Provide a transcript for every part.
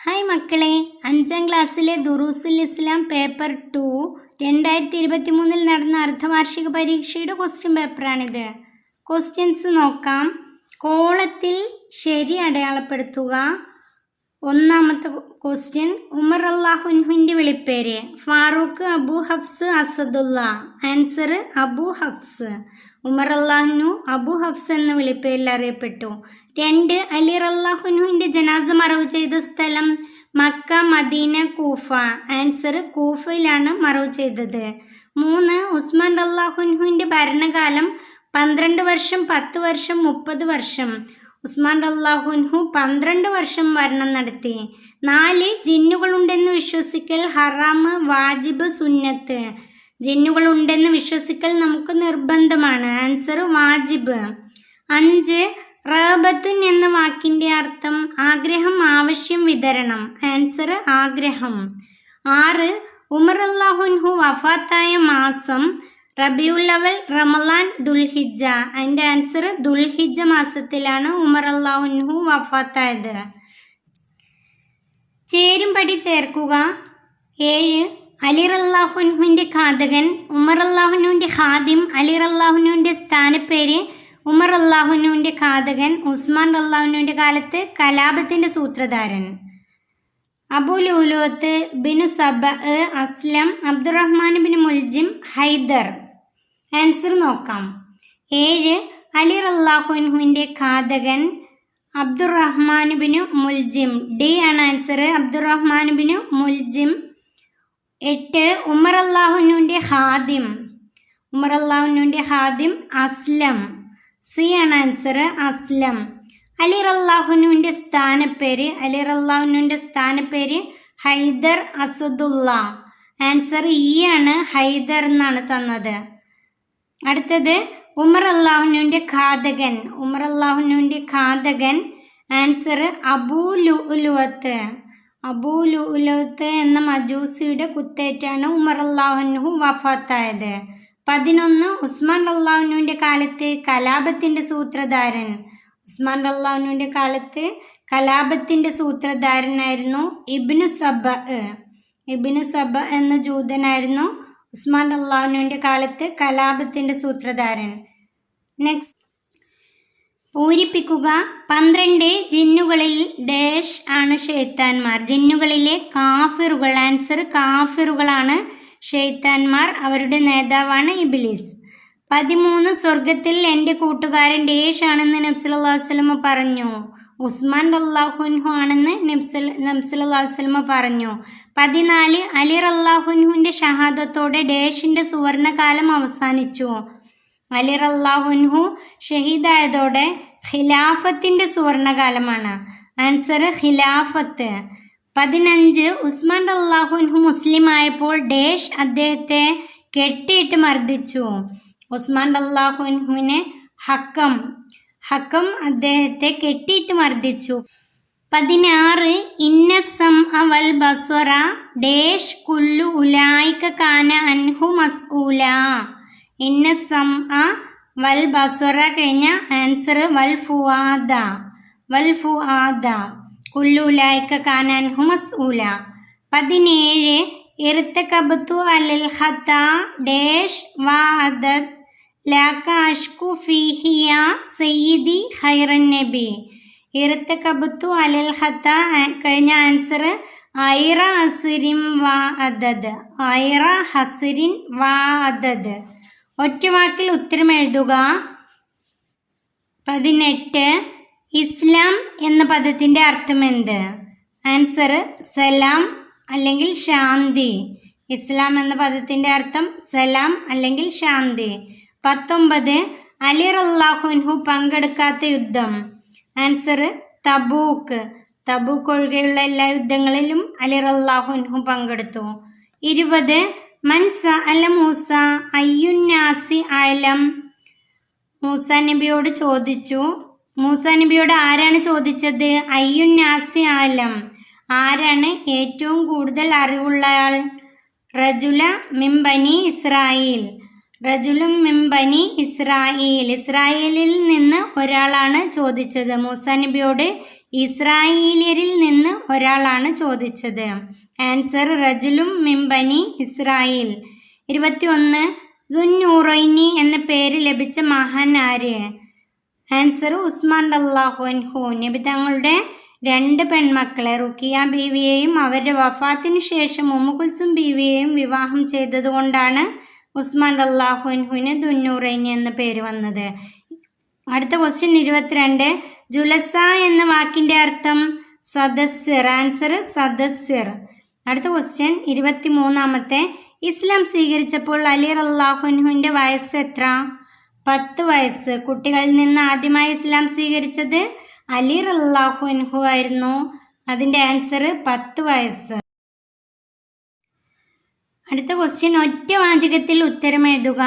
Hi മക്കളെ, 5ാം ക്ലാസ്സിലെ ദുറൂസുൽ ഇസ്ലാം paper 2 2023 നടന്ന അർദ്ധവാർഷിക പരീക്ഷയുടെ ക്വസ്റ്റ്യൻ പേപ്പറാണിത്. ക്വസ്റ്റ്യൻസ് നോക്കാം. കോളത്തിൽ ശരി അടയാളപ്പെടുത്തുക. ഒന്നാമത്തെ ക്വസ്റ്റ്യൻ, ഉമർ അള്ളാഹുൻഹുവിൻ്റെ വിളിപ്പേര്. Farooq, Abu Hafs, Asadullah. Answer Abu Hafs. Umar അള്ളാഹുനു അബു ഹഫ്സ് എന്ന വിളിപ്പേരിൽ അറിയപ്പെട്ടു. 2, അലി റളിയല്ലാഹുവിൻ്റെ ജനാസ മറവ് ചെയ്ത സ്ഥലം മക്ക, മദീന, കൂഫ. ആൻസർ കൂഫയിലാണ് മറവ് ചെയ്തത്. 3, ഉസ്മാൻ റളിയല്ലാഹുവിൻ്റെ ഭരണകാലം 12 വർഷം, 10 വർഷം, 30 വർഷം. ഉസ്മാൻ റളിയല്ലാഹു 12 വർഷം ഭരണം നടത്തി. 4, ജിന്നുകളുണ്ടെന്ന് വിശ്വസിക്കൽ ഹറാം, വാജിബ്, സുന്നത്ത്. ജിന്നുകളുണ്ടെന്ന് വിശ്വസിക്കൽ നമുക്ക് നിർബന്ധമാണ്. ആൻസർ വാജിബ്. 5, റഹബത്തുൻ എന്ന വാക്കിൻ്റെ അർത്ഥം ആഗ്രഹം, ആവശ്യം, വിതരണം. ആൻസർ ആഗ്രഹം. 6, ഉമർ അള്ളാഹുൻഹു വഫാത്തായ മാസം റബിയുൽ അവൽ, റമളാൻ, ദുൽഹിജ്ജ. അതിൻ്റെ ആൻസർ ദുൽഹിജ്ജ മാസത്തിലാണ് ഉമർ അള്ളാഹുൻഹു വഫാത്തായത്. ചേരുംപടി ചേർക്കുക. 7, അലി റളിയല്ലാഹുവിൻ്റെ ഘാതകൻ ഉമർ അള്ളാഹുവിൻ്റെ ഖാദിം. അലി റളിയല്ലാഹുവിൻ്റെ സ്ഥാനപ്പേര് ഉമർ അള്ളാഹുവിൻ്റെ ഘാതകൻ. ഉസ്മാൻ റളിയല്ലാഹുവിൻ്റെ കാലത്ത് കലാപത്തിൻ്റെ സൂത്രധാരൻ. Abu Lulua bin Saba, Aslam, Abdurrahman bin Muljim, Haidar. Answer നോക്കാം. 7, അലി റളിയല്ലാഹുവിൻ്റെ ഘാതകൻ അബ്ദുറഹ്മാൻ ബിൻ മുൽജിം. ഡി ആണ് answer, Abdurrahman bin Muljim. 8, Umar അള്ളാഹുവിൻ്റെ ഖാദിം. ഉമർ അള്ളാഹുവിൻ്റെ ഖാദിം അസ്ലം. സി ആണ് ആൻസർ, അസ്ലം. അലി റളിയല്ലാഹുവിൻ്റെ സ്ഥാനപ്പേര്. അലി റളിയല്ലാഹുവിൻ്റെ സ്ഥാനപ്പേര് ഹൈദർ, അസദുള്ള. ആൻസർ ഇ ആണ്, ഹൈദർ എന്നാണ് തന്നത്. അടുത്തത്, ഉമർ അള്ളാഹുവിൻ്റെ ഘാതകൻ. ഉമർ അള്ളാഹുവിൻ്റെ ഘാതകൻ. ആൻസർ അബൂ ലുഅ്ലുഅത്ത്. അബൂ ലുഅ്ലുഅത്ത് എന്ന മജൂസിയുടെ കുത്തേറ്റാണ് ഉമർ അള്ളാഹുൻഹു വഫാത്തായത്. 11, ഉസ്മാൻ റളിയല്ലാഹുവിൻ്റെ കാലത്ത് കലാപത്തിൻ്റെ സൂത്രധാരൻ. ഉസ്മാൻ റളിയല്ലാഹുവിൻ്റെ കാലത്ത് കലാപത്തിൻ്റെ സൂത്രധാരനായിരുന്നു ഇബ്നു സബഅ. ഇബ്നു സബഅ എന്ന ജൂതനായിരുന്നു ഉസ്മാൻ റളിയല്ലാഹുവിൻ്റെ കാലത്ത് കലാപത്തിൻ്റെ സൂത്രധാരൻ. നെക്സ്റ്റ്, പൂരിപ്പിക്കുക. 12, ജിന്നുകളിൽ ഡാഷ് ആണ് ഷെയ്ത്താന്മാർ. ജിന്നുകളിലെ കാഫിറുകൾ. ആൻസർ കാഫിറുകളാണ് ഷെയ്ത്താന്മാർ. അവരുടെ നേതാവാണ് ഇബ്ലീസ്. 13, സ്വർഗത്തിൽ എൻ്റെ കൂട്ടുകാരൻ ഡേഷ് ആണെന്ന് നബി സല്ലല്ലാഹു അലൈഹി വസല്ലം പറഞ്ഞു. ഉസ്മാൻ റളിയല്ലാഹു ആണെന്ന് നബി സല്ലല്ലാഹു അലൈഹി വസല്ലം പറഞ്ഞു. 14, അലി റളിയല്ലാഹുവിൻ്റെ ഷഹാദത്തോടെ ഡേഷിൻ്റെ സുവർണകാലം അവസാനിച്ചു. അലി റളിയല്ലാഹു ഷഹീദായതോടെ ഖിലാഫത്തിൻ്റെ സുവർണകാലമാണ്. ആൻസർ ഖിലാഫത്ത്. 15, ഉസ്മാൻ റളിയല്ലാഹു മുസ്ലിം ആയപ്പോൾ ഡേഷ് അദ്ദേഹത്തെ കെട്ടിയിട്ട് മർദ്ദിച്ചു. ഉസ്മാൻ റളിയല്ലാഹുവിനെ ഹക്കം അദ്ദേഹത്തെ കെട്ടിയിട്ട് മർദ്ദിച്ചു. 16, ഇന്ന സംഅ വൽ ബസ്വറ ഡേഷ് കുല്ലു ഉലൈക കാന അൻഹു മസ്ഊല. ഇന്ന സംഅ വൽ ബസ്വറ കഴിഞ്ഞ ആൻസർ വൽ ഫുആദ. കുല്ലു ഉലൈക കാന അൻഹു മസ്ഊല. 17, ഇർതകബതു അലൽ ഖതാ ഡേഷ് വഅദത് ലാക അഷ്കു ഫീഹി യാ സയ്യിദി ഖൈറൻ നബി. ഇർതകബതു അലൽ ഖതാ കഴിഞ്ഞ ആൻസർ ഐറ ഹസ്രിൻ വഅദദ്. ഐറ ഹസ്രിൻ വഅദദ്. ഒറ്റവാക്കിൽ ഉത്തരം എഴുതുക. 18, ഇസ്ലാം എന്ന പദത്തിൻ്റെ അർത്ഥം എന്ത്? ആൻസർ സലാം അല്ലെങ്കിൽ ശാന്തി. ഇസ്ലാം എന്ന പദത്തിൻ്റെ അർത്ഥം സലാം അല്ലെങ്കിൽ ശാന്തി. 19, അലി റളിയല്ലാഹു പങ്കെടുക്കാത്ത യുദ്ധം. Answer Tabuk. തബൂക്ക് ഒഴികെയുള്ള എല്ലാ യുദ്ധങ്ങളിലും അലി റളിയല്ലാഹു പങ്കെടുത്തു. 20, മൻ സഅല മൂസ അയ്യുന്നാസി അലം. മൂസാ നബിയോട് ചോദിച്ചു. മൂസാ നബിയോട് ആരാണ് ചോദിച്ചത്? അയ്യുന്നാസി അലം. ആരാണ് ഏറ്റവും കൂടുതൽ അറിവുള്ളയാൾ? റജുല മിൻ ബനി ഇസ്രായേൽ. റജുലും മിൻ ബനി ഇസ്രായേൽ. ഇസ്രായേലിൽ നിന്ന് ഒരാളാണ് ചോദിച്ചത്. മൂസാ നബിയോട് ഇസ്രായേലിയരിൽ നിന്ന് ഒരാളാണ് ചോദിച്ചത്. ആൻസർ റജുലും മിൻ ബനി ഇസ്രായേൽ. 21 ദുന്നൂറൈനി എന്ന പേര് ലഭിച്ച മഹാൻ ആര്? ആൻസർ ഉസ്മാൻ റളിയല്ലാഹു അൻഹു. നബി തങ്ങളുടെ 2 പെൺമക്കളെ റുക്കിയ ബീവിയെയും അവരുടെ വഫാത്തിന് ശേഷം ഉമ്മു കുൽസും ബീവിയെയും വിവാഹം ചെയ്തതുകൊണ്ടാണ് ഉസ്മാൻ റളിയല്ലാഹു അൻഹുവിന് ദുന്നൂറൈനി എന്ന പേര് വന്നത്. അടുത്ത ക്വസ്റ്റ്യൻ 22 ജുലസ എന്ന വാക്കിൻ്റെ അർത്ഥം സദസ്യർ. ആൻസർ സദസ്യർ. അടുത്ത ക്വസ്റ്റ്യൻ 23 ഇസ്ലാം സ്വീകരിച്ചപ്പോൾ അലി റളിയല്ലാഹു അൻഹുവിൻ്റെ വയസ്സ് എത്ര? 10 വയസ്സ്. കുട്ടികളിൽ നിന്ന് ആദ്യമായി ഇസ്ലാം സ്വീകരിച്ചത് അലി റളിയല്ലാഹു അൻഹു ആയിരുന്നു. അതിൻ്റെ ആൻസർ 10 വയസ്സ്. അടുത്ത ക്വസ്റ്റ്യൻ ഒറ്റ വാചകത്തിൽ ഉത്തരം എഴുതുക.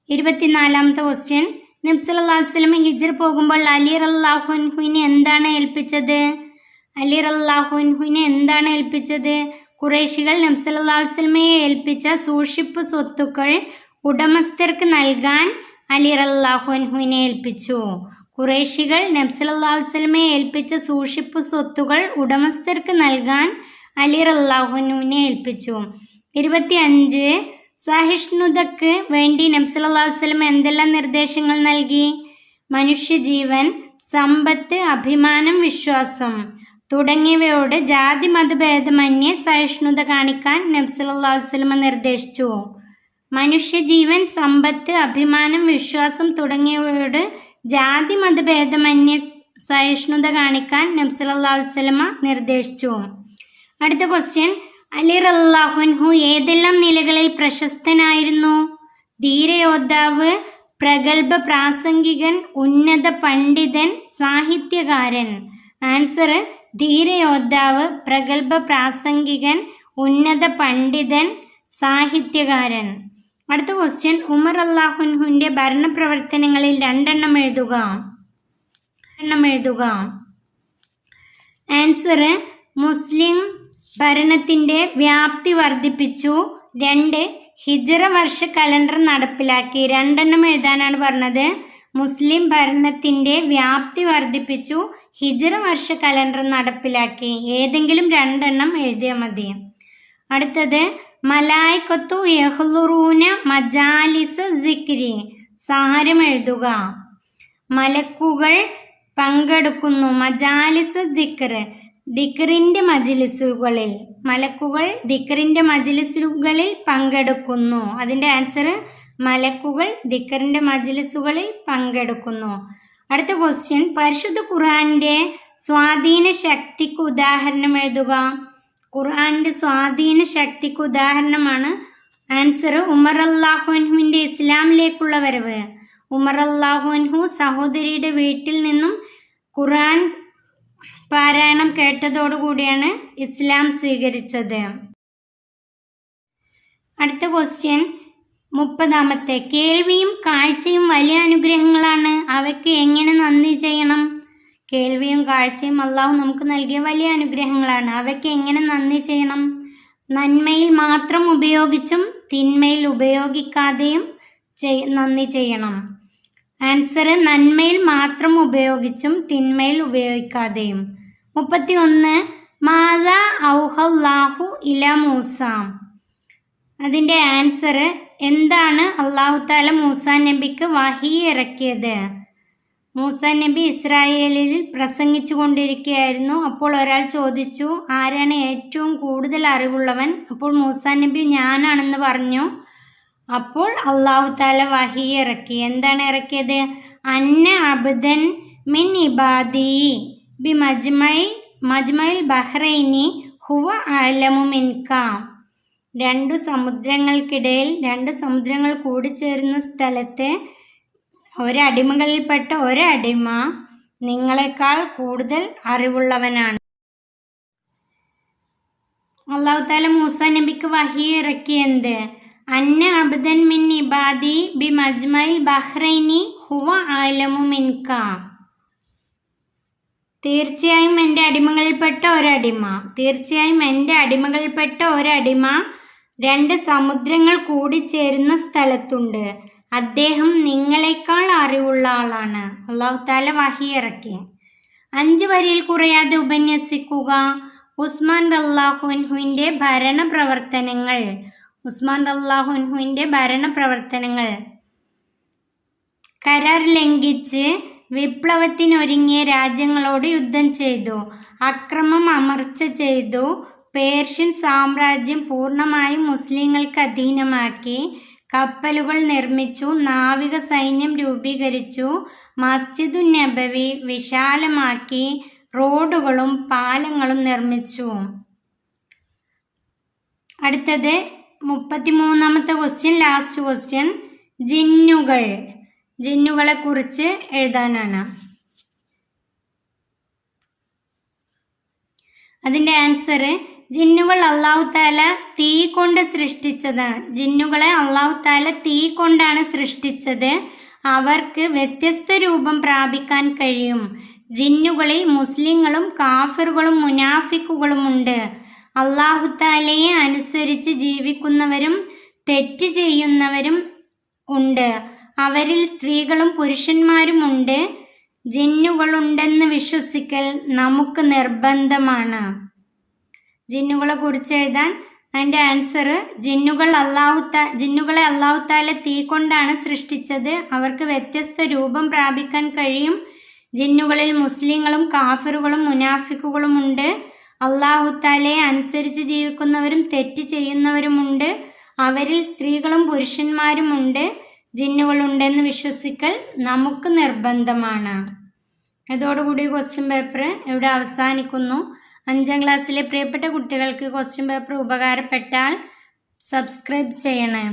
24 ക്വസ്റ്റ്യൻ നബി സല്ലല്ലാഹു അലൈഹി വസല്ലം ഹിജ്റ പോകുമ്പോൾ അലി റളിയല്ലാഹു അൻഹുവിനെ എന്താണ് ഏൽപ്പിച്ചത്? അലി റളിയല്ലാഹു അൻഹുവിനെ എന്താണ് ഏൽപ്പിച്ചത്? ഖുറൈശികൾ നബി സല്ലല്ലാഹു അലൈഹി വസല്ലമയെ ഏൽപ്പിച്ച സൂക്ഷിപ്പ് സ്വത്തുക്കൾ ഉടമസ്ഥർക്ക് നൽകാൻ അലി റളിയല്ലാഹു അൻഹുവിനെ ഏൽപ്പിച്ചു. ഖുറൈശികൾ നബി സല്ലല്ലാഹു അലൈഹി വസല്ലമയെ ഏൽപ്പിച്ച സൂക്ഷിപ്പ് സ്വത്തുകൾ ഉടമസ്ഥർക്ക് നൽകാൻ അലി റളിയല്ലാഹു അൻഹുവിനെ ഏൽപ്പിച്ചു. 25 സഹിഷ്ണുതയ്ക്ക് വേണ്ടി നബി സല്ലല്ലാഹു അലൈഹി വസല്ലം എന്തെല്ലാം നിർദ്ദേശങ്ങൾ നൽകി? മനുഷ്യജീവൻ, സമ്പത്ത്, അഭിമാനം, വിശ്വാസം തുടങ്ങിയവയോട് ജാതി മതഭേദമന്യേ സഹിഷ്ണുത കാണിക്കാൻ നബി സല്ലല്ലാഹു അലൈഹി വസല്ലം നിർദ്ദേശിച്ചു. മനുഷ്യജീവൻ, സമ്പത്ത്, അഭിമാനം, വിശ്വാസം തുടങ്ങിയവയോട് ജാതി മതഭേദമന്യേ സഹിഷ്ണുത കാണിക്കാൻ നബി സല്ലല്ലാഹു അലൈഹി വസല്ലം നിർദ്ദേശിച്ചു. അടുത്ത ക്വസ്റ്റ്യൻ അലി റളിയല്ലാഹു അൻഹു ഏതെല്ലാം നിലകളിൽ പ്രശസ്തനായിരുന്നു? ധീരയോദ്ധാവ്, പ്രഗത്ഭ പ്രാസംഗികൻ, ഉന്നത പണ്ഡിതൻ, സാഹിത്യകാരൻ. ആൻസർ ധീരയോദ്ധാവ്, പ്രഗത്ഭ പ്രാസംഗികൻ, ഉന്നത പണ്ഡിതൻ, സാഹിത്യകാരൻ. അടുത്ത ക്വസ്റ്റ്യൻ ഉമർ റളിയല്ലാഹു അൻഹുവിൻ്റെ ഭരണപ്രവർത്തനങ്ങളിൽ 2 എഴുതുക. ആൻസർ മുസ്ലിം ഭരണത്തിൻ്റെ വ്യാപ്തി വർദ്ധിപ്പിച്ചു. 2 ഹിജ്റ വർഷ കലണ്ടർ നടപ്പിലാക്കി. 2 എഴുതാനാണ് പറഞ്ഞത്. മുസ്ലിം ഭരണത്തിൻ്റെ വ്യാപ്തി വർദ്ധിപ്പിച്ചു, ഹിജ്റ വർഷ കലണ്ടർ നടപ്പിലാക്കി. ഏതെങ്കിലും 2 എഴുതിയാൽ മതി. അടുത്തത് മലായിക്കത്തു യഹ്ലുറൂന മജാലിസ ദിക്രി. സാരം എഴുതുക. മലക്കുകൾ പങ്കെടുക്കുന്നു. മജാലിസ ദിക്ർ ദിക്റിൻ്റെ മജ്ലിസുകളിൽ. മലക്കുകൾ ദിക്റിൻ്റെ മജ്ലിസുകളിൽ പങ്കെടുക്കുന്നു. അതിൻ്റെ ആൻസർ മലക്കുകൾ ദിക്റിൻ്റെ മജ്ലിസുകളിൽ പങ്കെടുക്കുന്നു. അടുത്ത ക്വസ്റ്റ്യൻ പരിശുദ്ധ ഖുർആൻ്റെ സ്വാധീന ശക്തിക്ക് ഉദാഹരണം എഴുതുക. ഖുർആൻ്റെ സ്വാധീന ശക്തിക്ക് ഉദാഹരണമാണ് ആൻസർ ഉമർ റളിയല്ലാഹു അൻഹുവിൻ്റെ ഇസ്ലാമിലേക്കുള്ള വരവ്. ഉമർ റളിയല്ലാഹു അൻഹു സഹോദരിയുടെ വീട്ടിൽ നിന്നും ഖുർആൻ പാരായണം കേട്ടതോടുകൂടിയാണ് ഇസ്ലാം സ്വീകരിച്ചത്. അടുത്ത ക്വസ്റ്റ്യൻ 30 കേൾവിയും കാഴ്ചയും വലിയ അനുഗ്രഹങ്ങളാണ്. അവയ്ക്ക് എങ്ങനെ നന്ദി ചെയ്യണം? കേൾവിയും കാഴ്ചയും അള്ളാഹു നമുക്ക് നൽകിയ വലിയ അനുഗ്രഹങ്ങളാണ്. അവയ്ക്ക് എങ്ങനെ നന്ദി ചെയ്യണം? നന്മയിൽ മാത്രം ഉപയോഗിച്ചും തിന്മയിൽ ഉപയോഗിക്കാതെയും നന്ദി ചെയ്യണം. ആൻസർ നന്മയിൽ മാത്രം ഉപയോഗിച്ചും തിന്മയിൽ ഉപയോഗിക്കാതെയും. 31 മാദാ ഔഹല്ലാഹു ഇല മൂസ. അതിൻ്റെ ആൻസർ എന്താണ് അള്ളാഹു താല മൂസാ നബിക്ക് വഹി ഇറക്കിയത്? മൂസാ നബി ഇസ്രായേലിൽ പ്രസംഗിച്ചു കൊണ്ടിരിക്കുകയായിരുന്നു. അപ്പോൾ ഒരാൾ ചോദിച്ചു, ആരാണ് ഏറ്റവും കൂടുതൽ അറിവുള്ളവൻ? അപ്പോൾ മൂസാ നബി ഞാനാണെന്ന് പറഞ്ഞു. അപ്പോൾ അള്ളാഹു താല വഹി ഇറക്കി. എന്താണ് ഇറക്കിയത്? അന്ന അബ്ദൻ മിൻ ഇബാദി ബി മജ്മയിൽ ബഹ്റൈനി ഹുവ അലമു മിൻക. 2 സമുദ്രങ്ങൾക്കിടയിൽ 2 സമുദ്രങ്ങൾ കൂടിച്ചേരുന്ന സ്ഥലത്തെ ഒരടിമകളിൽപ്പെട്ട ഒരടിമ നിങ്ങളെക്കാൾ കൂടുതൽ അറിവുള്ളവനാണ്. അള്ളാഹു താല മൂസാ നബിക്ക് വഹി ഇറക്കിയെന്ത്? അന്ന അബ്ദൻ മിൻ ഇബാദി ബി മജ്മയിൽ ബഹ്റൈനി ഹുവ അലമു മിൻക. തീർച്ചയായും എൻ്റെ അടിമകളിൽപ്പെട്ട ഒരടിമ 2 സമുദ്രങ്ങൾ കൂടിച്ചേരുന്ന സ്ഥലത്തുണ്ട്. അദ്ദേഹം നിങ്ങളെക്കാൾ അറിവുള്ള ആളാണ്. അള്ളാഹു താല വഹി ഇറക്കി. 5 വരിയിൽ കുറയാതെ ഉപന്യസിക്കുക. ഉസ്മാൻ റളിയല്ലാഹു അൻഹുവിൻ്റെ ഭരണപ്രവർത്തനങ്ങൾ. ഉസ്മാൻ റളിയല്ലാഹു അൻഹുവിൻ്റെ ഭരണപ്രവർത്തനങ്ങൾ: കരാർ ലംഘിച്ച് വിപ്ലവത്തിനൊരുങ്ങിയ രാജ്യങ്ങളോട് യുദ്ധം ചെയ്തു. അക്രമം അമർച്ച ചെയ്തു. പേർഷ്യൻ സാമ്രാജ്യം പൂർണ്ണമായും മുസ്ലിങ്ങൾക്ക് അധീനമാക്കി. കപ്പലുകൾ നിർമ്മിച്ചു. നാവിക സൈന്യം രൂപീകരിച്ചു. മസ്ജിദുൻ നബവി വിശാലമാക്കി. റോഡുകളും പാലങ്ങളും നിർമ്മിച്ചു. അടുത്തത് 33ാമത്തെ ക്വസ്റ്റ്യൻ, ലാസ്റ്റ് ക്വസ്റ്റ്യൻ. ജിന്നുകൾ. ജിന്നുകളെ കുറിച്ച് എഴുതാനാണ്. അതിൻ്റെ ആൻസർ: ജിന്നുകൾ അല്ലാഹു തആല തീ കൊണ്ട് സൃഷ്ടിച്ചതാണ്. ജിന്നുകളെ അല്ലാഹു തആല തീ കൊണ്ടാണ് സൃഷ്ടിച്ചത്. അവർക്ക് വ്യത്യസ്ത രൂപം പ്രാപിക്കാൻ കഴിയും. ജിന്നുകളിൽ മുസ്ലിങ്ങളും കാഫിറുകളും മുനാഫിക്കുകളുമുണ്ട്. അല്ലാഹു തആലയെ അനുസരിച്ച് ജീവിക്കുന്നവരും തെറ്റ് ചെയ്യുന്നവരും ഉണ്ട്. അവരിൽ സ്ത്രീകളും പുരുഷന്മാരുമുണ്ട്. ജിന്നുകളുണ്ടെന്ന് വിശ്വസിക്കൽ നമുക്ക് നിർബന്ധമാണ്. ജിന്നുകളെ കുറിച്ച് എഴുതാൻ അതിൻ്റെ ആൻസർ: ജിന്നുകളെ അല്ലാഹു തആല തീ കൊണ്ടാണ് സൃഷ്ടിച്ചത്. അവർക്ക് വ്യത്യസ്ത രൂപം പ്രാപിക്കാൻ കഴിയും. ജിന്നുകളിൽ മുസ്ലിങ്ങളും കാഫിറുകളും മുനാഫിക്കുകളുമുണ്ട്. അല്ലാഹു തആലയെ അനുസരിച്ച് ജീവിക്കുന്നവരും തെറ്റ് ചെയ്യുന്നവരുമുണ്ട്. അവരിൽ സ്ത്രീകളും പുരുഷന്മാരുമുണ്ട്. ജിന്നുകളുണ്ടെന്ന് വിശ്വസിക്കൽ നമുക്ക് നിർബന്ധമാണ്. ഇതോടുകൂടി ക്വസ്റ്റ്യൻ പേപ്പർ ഇവിടെ അവസാനിക്കുന്നു. 5ാം ക്ലാസ്സിലെ പ്രിയപ്പെട്ട കുട്ടികൾക്ക് ക്വസ്റ്റ്യൻ പേപ്പർ ഉപകാരപ്പെട്ടാൽ സബ്സ്ക്രൈബ് ചെയ്യണേ.